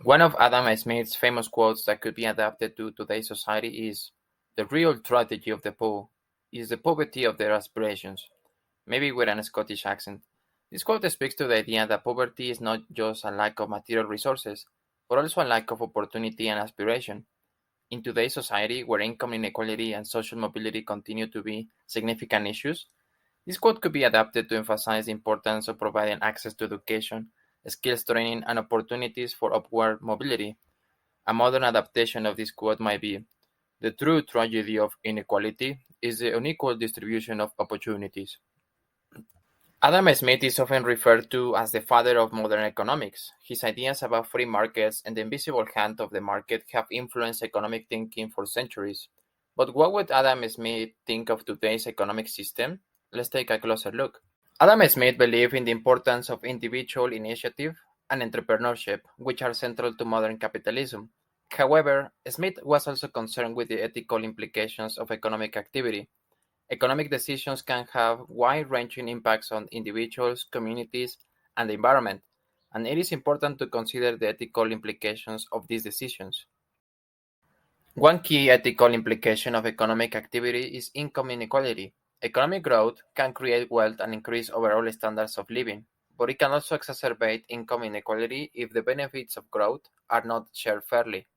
One of Adam Smith's famous quotes that could be adapted to today's society is, "The real tragedy of the poor is the poverty of their aspirations," maybe with an Scottish accent. This quote speaks to the idea that poverty is not just a lack of material resources, but also a lack of opportunity and aspiration. In today's society, where income inequality and social mobility continue to be significant issues, this quote could be adapted to emphasize the importance of providing access to education, skills training, and opportunities for upward mobility. A modern adaptation of this quote might be, "The true tragedy of inequality is the unequal distribution of opportunities." Adam Smith is often referred to as the father of modern economics. His ideas about free markets and the invisible hand of the market have influenced economic thinking for centuries. But what would Adam Smith think of today's economic system? Let's take a closer look. Adam Smith believed in the importance of individual initiative and entrepreneurship, which are central to modern capitalism. However, Smith was also concerned with the ethical implications of economic activity. Economic decisions can have wide-ranging impacts on individuals, communities, and the environment, and it is important to consider the ethical implications of these decisions. One key ethical implication of economic activity is income inequality. Economic growth can create wealth and increase overall standards of living, but it can also exacerbate income inequality if the benefits of growth are not shared fairly.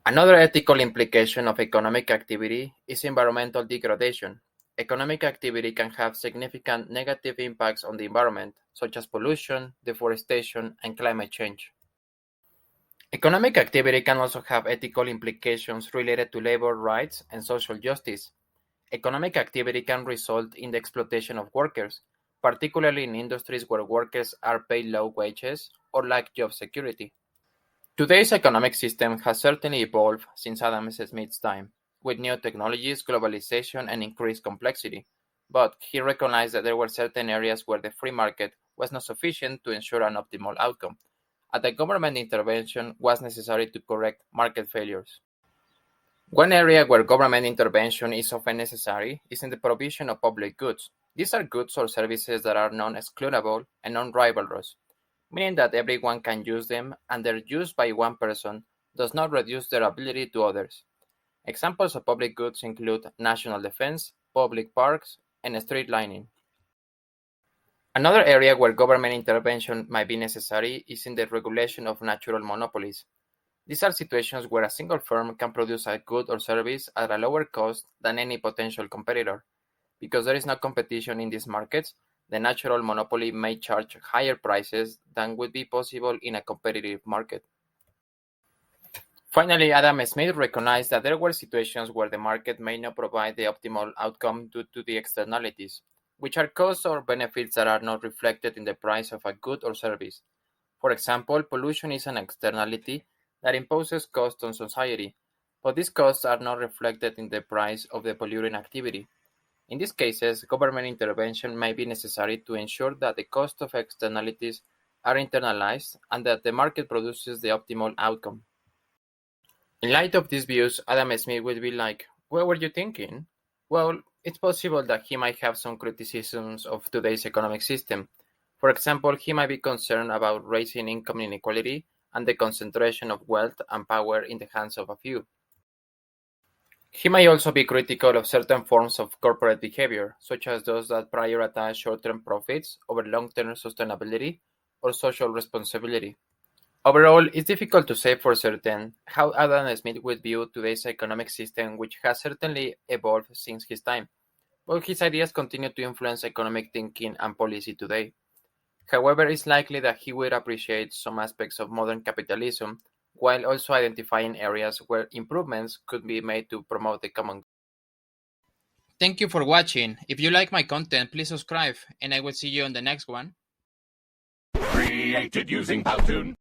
Another ethical implication of economic activity is environmental degradation. Economic activity can have significant negative impacts on the environment, such as pollution, deforestation, and climate change. Economic activity can also have ethical implications related to labor rights and social justice. Economic activity can result in the exploitation of workers, particularly in industries where workers are paid low wages or lack job security. Today's economic system has certainly evolved since Adam Smith's time, with new technologies, globalization, and increased complexity. But he recognized that there were certain areas where the free market was not sufficient to ensure an optimal outcome, and that government intervention was necessary to correct market failures. One area where government intervention is often necessary is in the provision of public goods. These are goods or services that are non-excludable and non-rivalrous, meaning that everyone can use them and their use by one person does not reduce their ability to others. Examples of public goods include national defense, public parks, and street lighting. Another area where government intervention might be necessary is in the regulation of natural monopolies. These are situations where a single firm can produce a good or service at a lower cost than any potential competitor. Because there is no competition in these markets, the natural monopoly may charge higher prices than would be possible in a competitive market. Finally, Adam Smith recognized that there were situations where the market may not provide the optimal outcome due to the externalities, which are costs or benefits that are not reflected in the price of a good or service. For example, pollution is an externality that imposes costs on society, but these costs are not reflected in the price of the polluting activity. In these cases, government intervention may be necessary to ensure that the cost of externalities are internalized and that the market produces the optimal outcome. In light of these views, Adam Smith would be like, "What were you thinking?" Well, it's possible that he might have some criticisms of today's economic system. For example, he might be concerned about raising income inequality and the concentration of wealth and power in the hands of a few. He may also be critical of certain forms of corporate behavior, such as those that prioritize short-term profits over long-term sustainability or social responsibility. Overall, it's difficult to say for certain how Adam Smith would view today's economic system, which has certainly evolved since his time, but his ideas continue to influence economic thinking and policy today. However, it's likely that he would appreciate some aspects of modern capitalism while also identifying areas where improvements could be made to promote the common good. Thank you for watching. If you like my content, please subscribe, and I will see you on the next one. Created using Powtoon.